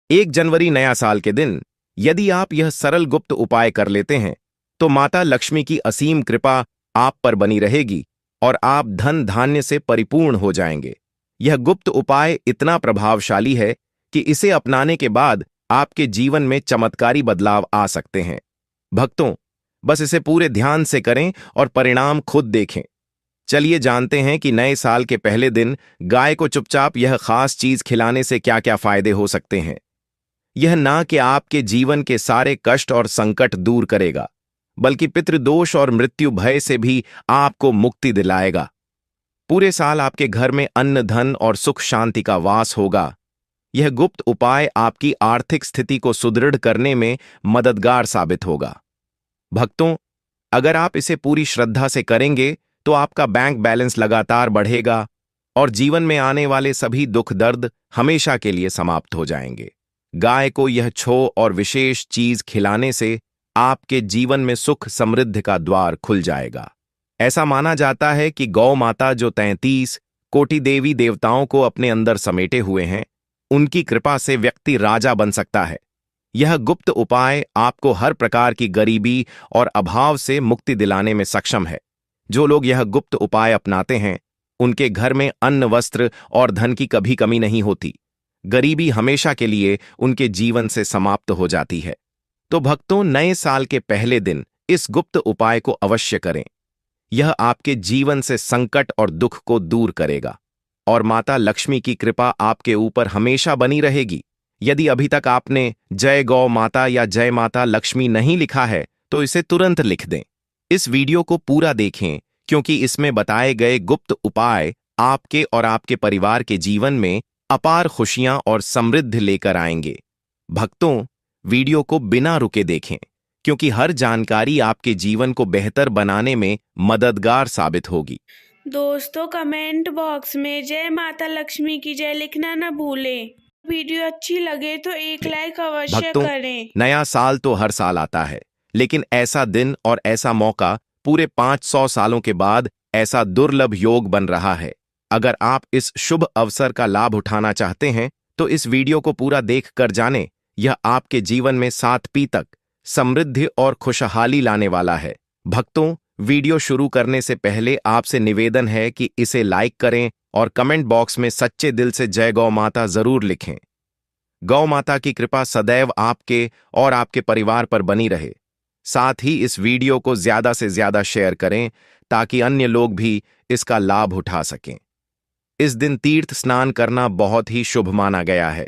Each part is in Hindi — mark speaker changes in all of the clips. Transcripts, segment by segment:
Speaker 1: 1 जनवरी नया साल के दिन यदि आप यह सरल गुप्त उपाय कर लेते हैं तो माता लक्ष्मी की असीम कृपा आप पर बनी रहेगी और आप धन धान्य से परिपूर्ण हो जाएंगे। यह गुप्त उपाय इतना प्रभावशाली है कि इसे अपनाने के बाद आपके जीवन में चमत्कारी बदलाव आ सकते हैं। भक्तों, बस इसे पूरे ध्यान से करें और परिणाम खुद देखें। चलिए जानते हैं कि नए साल के पहले दिन गाय को चुपचाप यह खास चीज खिलाने से क्या क्या फायदे हो सकते हैं। यह ना कि आपके जीवन के सारे कष्ट और संकट दूर करेगा, बल्कि पितृदोष और मृत्यु भय से भी आपको मुक्ति दिलाएगा। पूरे साल आपके घर में अन्न, धन और सुख शांति का वास होगा। यह गुप्त उपाय आपकी आर्थिक स्थिति को सुदृढ़ करने में मददगार साबित होगा। भक्तों, अगर आप इसे पूरी श्रद्धा से करेंगे तो आपका बैंक बैलेंस लगातार बढ़ेगा और जीवन में आने वाले सभी दुख दर्द हमेशा के लिए समाप्त हो जाएंगे। गाय को यह छो और विशेष चीज खिलाने से आपके जीवन में सुख समृद्धि का द्वार खुल जाएगा। ऐसा माना जाता है कि गौ माता जो 33 कोटि देवी देवताओं को अपने अंदर समेटे हुए हैं, उनकी कृपा से व्यक्ति राजा बन सकता है। यह गुप्त उपाय आपको हर प्रकार की गरीबी और अभाव से मुक्ति दिलाने में सक्षम है। जो लोग यह गुप्त उपाय अपनाते हैं, उनके घर में अन्न, वस्त्र और धन की कभी कमी नहीं होती। गरीबी हमेशा के लिए उनके जीवन से समाप्त हो जाती है। तो भक्तों, नए साल के पहले दिन इस गुप्त उपाय को अवश्य करें। यह आपके जीवन से संकट और दुख को दूर करेगा और माता लक्ष्मी की कृपा आपके ऊपर हमेशा बनी रहेगी। यदि अभी तक आपने जय गौ माता या जय माता लक्ष्मी नहीं लिखा है तो इसे तुरंत लिख दें। इस वीडियो को पूरा देखें, क्योंकि इसमें बताए गए गुप्त उपाय आपके और आपके परिवार के जीवन में अपार खुशियां और समृद्धि लेकर आएंगे। भक्तों, वीडियो को बिना रुके देखें, क्योंकि हर जानकारी आपके जीवन को बेहतर बनाने में मददगार साबित होगी।
Speaker 2: दोस्तों, कमेंट बॉक्स में जय माता लक्ष्मी की जय लिखना न भूलें। वीडियो अच्छी लगे तो एक लाइक अवश्य
Speaker 1: भक्तों,
Speaker 2: करें।
Speaker 1: नया साल तो हर साल आता है, लेकिन ऐसा दिन और ऐसा मौका पूरे 500 सालों के बाद ऐसा दुर्लभ योग बन रहा है। अगर आप इस शुभ अवसर का लाभ उठाना चाहते हैं तो इस वीडियो को पूरा देख कर जानें। यह आपके जीवन में 7 पी तक समृद्धि और खुशहाली लाने वाला है। भक्तों, वीडियो शुरू करने से पहले आपसे निवेदन है कि इसे लाइक करें और कमेंट बॉक्स में सच्चे दिल से जय गौ माता जरूर लिखें। गौ माता की कृपा सदैव आपके और आपके परिवार पर बनी रहे। साथ ही इस वीडियो को ज्यादा से ज्यादा शेयर करें ताकि अन्य लोग भी इसका लाभ उठा सकें। इस दिन तीर्थ स्नान करना बहुत ही शुभ माना गया है।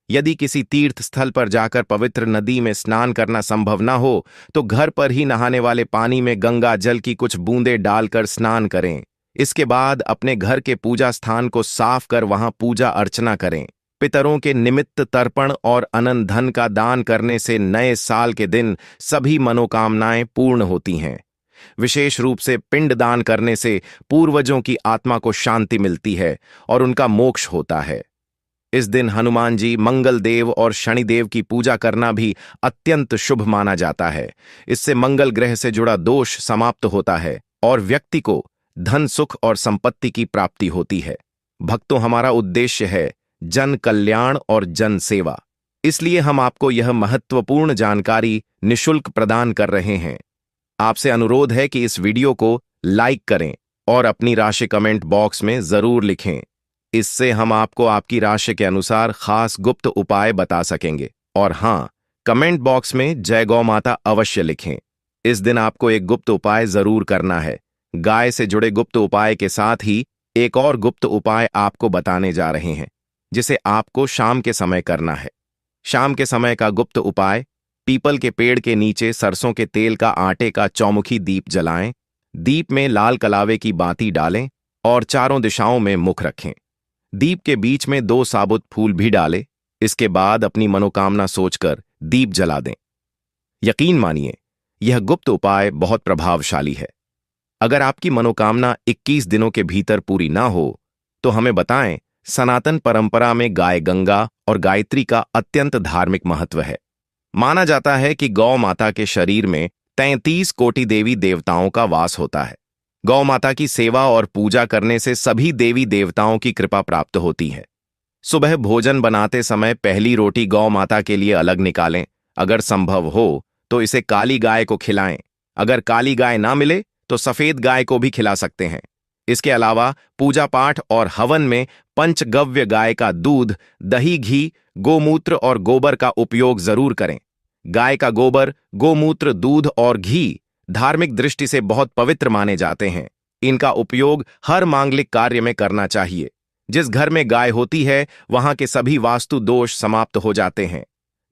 Speaker 1: यदि किसी तीर्थ स्थल पर जाकर पवित्र नदी में स्नान करना संभव न हो तो घर पर ही नहाने वाले पानी में गंगा जल की कुछ बूंदें डालकर स्नान करें। इसके बाद अपने घर के पूजा स्थान को साफ कर वहां पूजा अर्चना करें। पितरों के निमित्त तर्पण और अनंत धन का दान करने से नए साल के दिन सभी मनोकामनाएं पूर्ण होती हैं। विशेष रूप से पिंड दान करने से पूर्वजों की आत्मा को शांति मिलती है और उनका मोक्ष होता है। इस दिन हनुमान जी, मंगल देव और शनिदेव की पूजा करना भी अत्यंत शुभ माना जाता है। इससे मंगल ग्रह से जुड़ा दोष समाप्त होता है और व्यक्ति को धन, सुख और संपत्ति की प्राप्ति होती है। भक्तों, हमारा उद्देश्य है जन कल्याण और जन सेवा, इसलिए हम आपको यह महत्वपूर्ण जानकारी निशुल्क प्रदान कर रहे हैं। आपसे अनुरोध है कि इस वीडियो को लाइक करें और अपनी राशि कमेंट बॉक्स में जरूर लिखें। इससे हम आपको आपकी राशि के अनुसार खास गुप्त उपाय बता सकेंगे। और हाँ, कमेंट बॉक्स में जय गौ माता अवश्य लिखें। इस दिन आपको एक गुप्त उपाय जरूर करना है। गाय से जुड़े गुप्त उपाय के साथ ही एक और गुप्त उपाय आपको बताने जा रहे हैं, जिसे आपको शाम के समय करना है। शाम के समय का गुप्त उपाय: पीपल के पेड़ के नीचे सरसों के तेल का आटे का चौमुखी दीप जलाएं। दीप में लाल कलावे की बाती डालें और चारों दिशाओं में मुख रखें। दीप के बीच में 2 साबुत फूल भी डालें। इसके बाद अपनी मनोकामना सोचकर दीप जला दें। यकीन मानिए, यह गुप्त उपाय बहुत प्रभावशाली है। अगर आपकी मनोकामना 21 दिनों के भीतर पूरी ना हो तो हमें बताएं। सनातन परंपरा में गाय गंगा और गायत्री का अत्यंत धार्मिक महत्व है। माना जाता है कि गौ माता के शरीर में 33 कोटि देवी देवताओं का वास होता है। गौ माता की सेवा और पूजा करने से सभी देवी देवताओं की कृपा प्राप्त होती है। सुबह भोजन बनाते समय पहली रोटी गौ माता के लिए अलग निकालें। अगर संभव हो तो इसे काली गाय को खिलाएं। अगर काली गाय ना मिले तो सफेद गाय को भी खिला सकते हैं। इसके अलावा पूजा पाठ और हवन में पंचगव्य गाय का दूध, दही, घी, गोमूत्र और गोबर का उपयोग जरूर करें। गाय का गोबर, गोमूत्र, दूध और घी धार्मिक दृष्टि से बहुत पवित्र माने जाते हैं। इनका उपयोग हर मांगलिक कार्य में करना चाहिए। जिस घर में गाय होती है वहां के सभी वास्तु दोष समाप्त हो जाते हैं।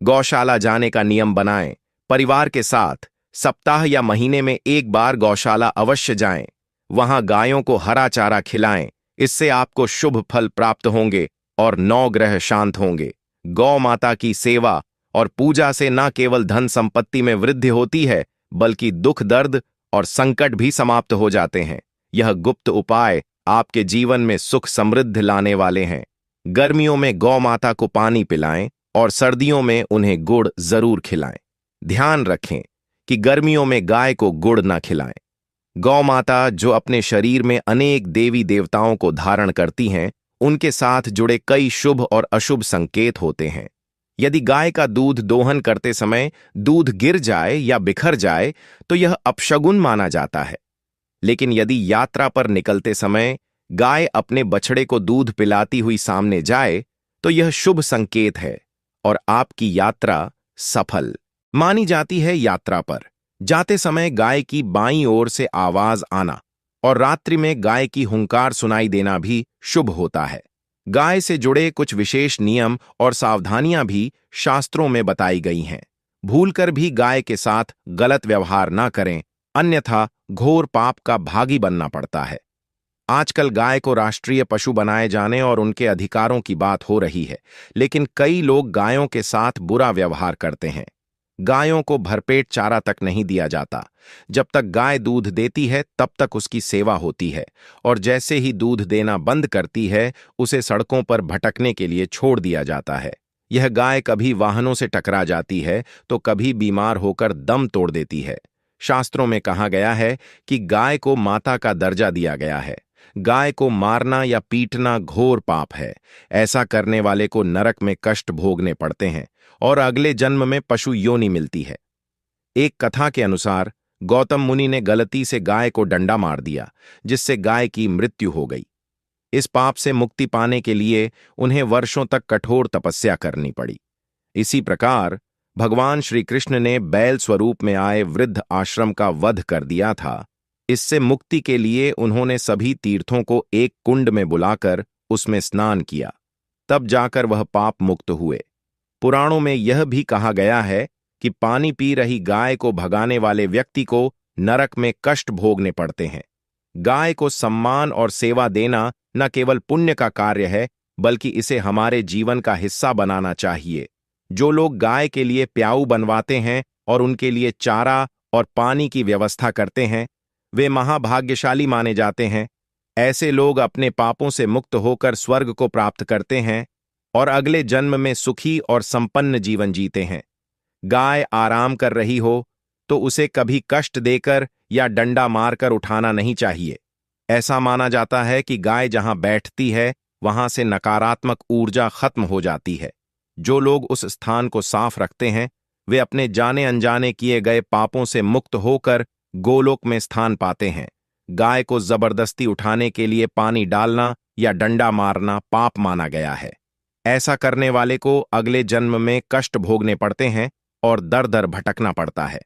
Speaker 1: गौशाला जाने का नियम बनाएं। परिवार के साथ सप्ताह या महीने में एक बार गौशाला अवश्य जाएं। वहां गायों को हरा चारा खिलाएं। इससे आपको शुभ फल प्राप्त होंगे और 9 ग्रह शांत होंगे। गौ माता की सेवा और पूजा से न केवल धन संपत्ति में वृद्धि होती है बल्कि दुख, दर्द और संकट भी समाप्त हो जाते हैं। यह गुप्त उपाय आपके जीवन में सुख समृद्धि लाने वाले हैं। गर्मियों में गौ माता को पानी पिलाएं और सर्दियों में उन्हें गुड़ जरूर खिलाएं। ध्यान रखें कि गर्मियों में गाय को गुड़ न खिलाएं। गौ माता जो अपने शरीर में अनेक देवी देवताओं को धारण करती हैं, उनके साथ जुड़े कई शुभ और अशुभ संकेत होते हैं। यदि गाय का दूध दोहन करते समय दूध गिर जाए या बिखर जाए तो यह अपशगुन माना जाता है। लेकिन यदि यात्रा पर निकलते समय गाय अपने बछड़े को दूध पिलाती हुई सामने जाए तो यह शुभ संकेत है और आपकी यात्रा सफल मानी जाती है। यात्रा पर जाते समय गाय की बाईं ओर से आवाज आना और रात्रि में गाय की हुंकार सुनाई देना भी शुभ होता है। गाय से जुड़े कुछ विशेष नियम और सावधानियां भी शास्त्रों में बताई गई हैं। भूलकर भी गाय के साथ गलत व्यवहार ना करें, अन्यथा घोर पाप का भागी बनना पड़ता है। आजकल गाय को राष्ट्रीय पशु बनाए जाने और उनके अधिकारों की बात हो रही है, लेकिन कई लोग गायों के साथ बुरा व्यवहार करते हैं। गायों को भरपेट चारा तक नहीं दिया जाता। जब तक गाय दूध देती है तब तक उसकी सेवा होती है और जैसे ही दूध देना बंद करती है उसे सड़कों पर भटकने के लिए छोड़ दिया जाता है। यह गाय कभी वाहनों से टकरा जाती है तो कभी बीमार होकर दम तोड़ देती है। शास्त्रों में कहा गया है कि गाय को माता का दर्जा दिया गया है। गाय को मारना या पीटना घोर पाप है। ऐसा करने वाले को नरक में कष्ट भोगने पड़ते हैं और अगले जन्म में पशु योनि मिलती है। एक कथा के अनुसार गौतम मुनि ने गलती से गाय को डंडा मार दिया, जिससे गाय की मृत्यु हो गई। इस पाप से मुक्ति पाने के लिए उन्हें वर्षों तक कठोर तपस्या करनी पड़ी। इसी प्रकार भगवान श्री कृष्ण ने बैल स्वरूप में आए वृद्ध आश्रम का वध कर दिया था। इससे मुक्ति के लिए उन्होंने सभी तीर्थों को एक कुंड में बुलाकर उसमें स्नान किया, तब जाकर वह पाप मुक्त हुए। पुराणों में यह भी कहा गया है कि पानी पी रही गाय को भगाने वाले व्यक्ति को नरक में कष्ट भोगने पड़ते हैं। गाय को सम्मान और सेवा देना न केवल पुण्य का कार्य है बल्कि इसे हमारे जीवन का हिस्सा बनाना चाहिए। जो लोग गाय के लिए प्याऊ बनवाते हैं और उनके लिए चारा और पानी की व्यवस्था करते हैं, वे महाभाग्यशाली माने जाते हैं। ऐसे लोग अपने पापों से मुक्त होकर स्वर्ग को प्राप्त करते हैं और अगले जन्म में सुखी और संपन्न जीवन जीते हैं। गाय आराम कर रही हो तो उसे कभी कष्ट देकर या डंडा मारकर उठाना नहीं चाहिए। ऐसा माना जाता है कि गाय जहां बैठती है वहां से नकारात्मक ऊर्जा खत्म हो जाती है। जो लोग उस स्थान को साफ रखते हैं वे अपने जाने अनजाने किए गए पापों से मुक्त होकर गोलोक में स्थान पाते हैं। गाय को जबरदस्ती उठाने के लिए पानी डालना या डंडा मारना पाप माना गया है। ऐसा करने वाले को अगले जन्म में कष्ट भोगने पड़ते हैं और दर दर भटकना पड़ता है।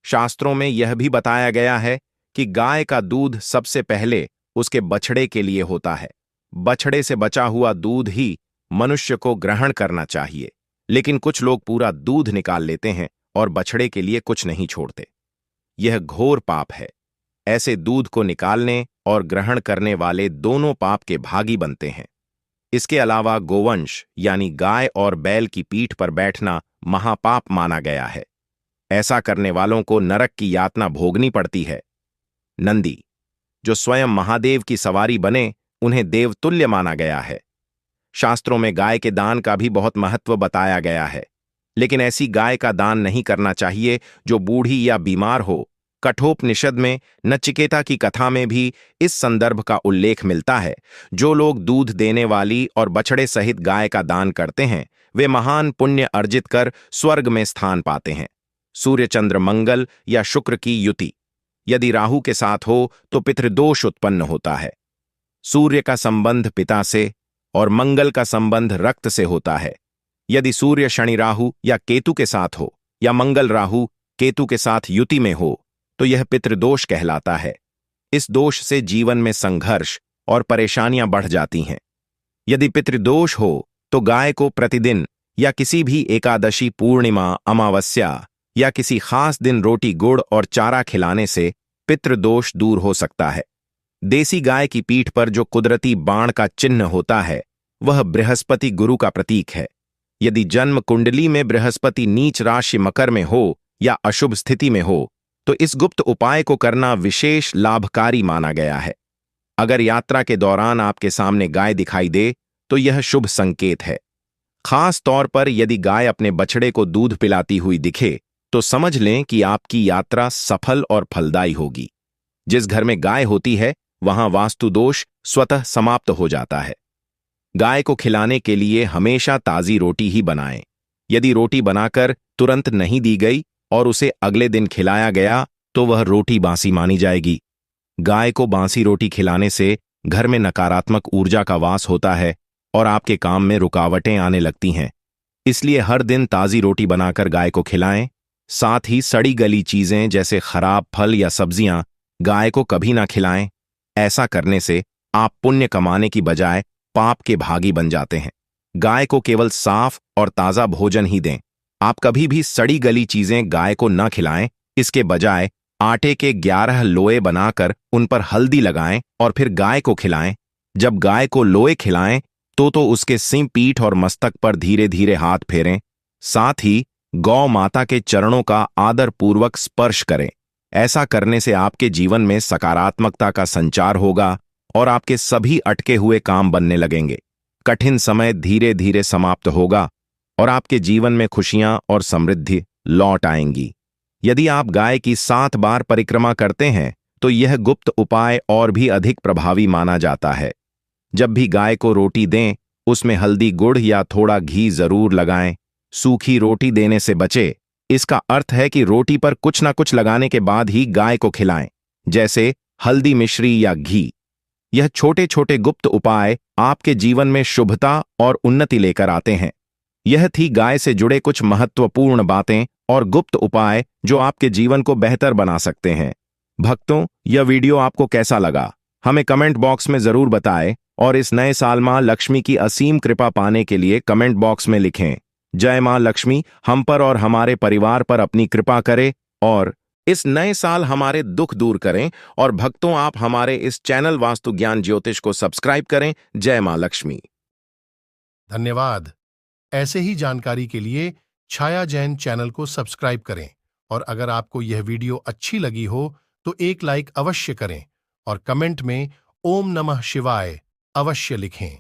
Speaker 1: शास्त्रों में यह भी बताया गया है कि गाय का दूध सबसे पहले उसके बछड़े के लिए होता है। बछड़े से बचा हुआ दूध ही मनुष्य को ग्रहण करना चाहिए, लेकिन कुछ लोग पूरा दूध निकाल लेते हैं और बछड़े के लिए कुछ नहीं छोड़ते। यह घोर पाप है। ऐसे दूध को निकालने और ग्रहण करने वाले दोनों पाप के भागी बनते हैं। इसके अलावा गोवंश यानी गाय और बैल की पीठ पर बैठना महापाप माना गया है। ऐसा करने वालों को नरक की यातना भोगनी पड़ती है। नंदी, जो स्वयं महादेव की सवारी बने, उन्हें देवतुल्य माना गया है। शास्त्रों में गाय के दान का भी बहुत महत्व बताया गया है, लेकिन ऐसी गाय का दान नहीं करना चाहिए जो बूढ़ी या बीमार हो, कठोपनिषद में नचिकेता की कथा में भी इस संदर्भ का उल्लेख मिलता है। जो लोग दूध देने वाली और बछड़े सहित गाय का दान करते हैं वे महान पुण्य अर्जित कर स्वर्ग में स्थान पाते हैं। सूर्य चंद्र मंगल या शुक्र की युति यदि राहु के साथ हो तो पितृदोष उत्पन्न होता है। सूर्य का संबंध पिता से और मंगल का संबंध रक्त से होता है। यदि सूर्य शनि राहु या केतु के साथ हो या मंगल राहु केतु के साथ युति में हो तो यह पितृदोष कहलाता है। इस दोष से जीवन में संघर्ष और परेशानियां बढ़ जाती हैं। यदि पितृदोष हो तो गाय को प्रतिदिन या किसी भी एकादशी, पूर्णिमा, अमावस्या या किसी खास दिन रोटी, गुड़ और चारा खिलाने से पितृदोष दूर हो सकता है। देसी गाय की पीठ पर जो कुदरती बाण का चिन्ह होता है वह बृहस्पति गुरु का प्रतीक है। यदि जन्म कुंडली में बृहस्पति नीच राशि मकर में हो या अशुभ स्थिति में हो तो इस गुप्त उपाय को करना विशेष लाभकारी माना गया है। अगर यात्रा के दौरान आपके सामने गाय दिखाई दे तो यह शुभ संकेत है। खास तौर पर यदि गाय अपने बछड़े को दूध पिलाती हुई दिखे तो समझ लें कि आपकी यात्रा सफल और फलदायी होगी। जिस घर में गाय होती है वहां वास्तु दोष स्वतः समाप्त हो जाता है। गाय को खिलाने के लिए हमेशा ताजी रोटी ही बनाएं। यदि रोटी बनाकर तुरंत नहीं दी गई और उसे अगले दिन खिलाया गया तो वह रोटी बासी मानी जाएगी। गाय को बासी रोटी खिलाने से घर में नकारात्मक ऊर्जा का वास होता है और आपके काम में रुकावटें आने लगती हैं। इसलिए हर दिन ताजी रोटी बनाकर गाय को खिलाएं। साथ ही सड़ी गली चीजें जैसे खराब फल या सब्जियां गाय को कभी ना खिलाएं। ऐसा करने से आप पुण्य कमाने की बजाय पाप के भागी बन जाते हैं। गाय को केवल साफ और ताजा भोजन ही दें। आप कभी भी सड़ी गली चीजें गाय को न खिलाएं। इसके बजाय आटे के 11 लोए बनाकर उन पर हल्दी लगाएं और फिर गाय को खिलाएं। जब गाय को लोए खिलाएं तो उसके सिर, पीठ और मस्तक पर धीरे धीरे हाथ फेरें। साथ ही गौ माता के चरणों का आदर पूर्वक स्पर्श करें। ऐसा करने से आपके जीवन में सकारात्मकता का संचार होगा और आपके सभी अटके हुए काम बनने लगेंगे। कठिन समय धीरे धीरे समाप्त होगा और आपके जीवन में खुशियां और समृद्धि लौट आएंगी। यदि आप गाय की 7 बार परिक्रमा करते हैं तो यह गुप्त उपाय और भी अधिक प्रभावी माना जाता है। जब भी गाय को रोटी दें उसमें हल्दी, गुड़ या थोड़ा घी जरूर लगाएं। सूखी रोटी देने से बचे। इसका अर्थ है कि रोटी पर कुछ ना कुछ लगाने के बाद ही गाय को खिलाएं, जैसे हल्दी मिश्री या घी। यह छोटे छोटे गुप्त उपाय आपके जीवन में शुभता और उन्नति लेकर आते हैं। यह थी गाय से जुड़े कुछ महत्वपूर्ण बातें और गुप्त उपाय जो आपके जीवन को बेहतर बना सकते हैं। भक्तों, यह वीडियो आपको कैसा लगा हमें कमेंट बॉक्स में जरूर बताएं और इस नए साल मां लक्ष्मी की असीम कृपा पाने के लिए कमेंट बॉक्स में लिखें, जय मां लक्ष्मी हम पर और हमारे परिवार पर अपनी कृपा करे और इस नए साल हमारे दुख दूर करें। और भक्तों, आप हमारे इस चैनल वास्तु ज्ञान ज्योतिष को सब्सक्राइब करें। जय मां लक्ष्मी।
Speaker 3: धन्यवाद। ऐसे ही जानकारी के लिए छाया जैन चैनल को सब्सक्राइब करें और अगर आपको यह वीडियो अच्छी लगी हो तो एक लाइक अवश्य करें और कमेंट में ओम नमः शिवाय अवश्य लिखें।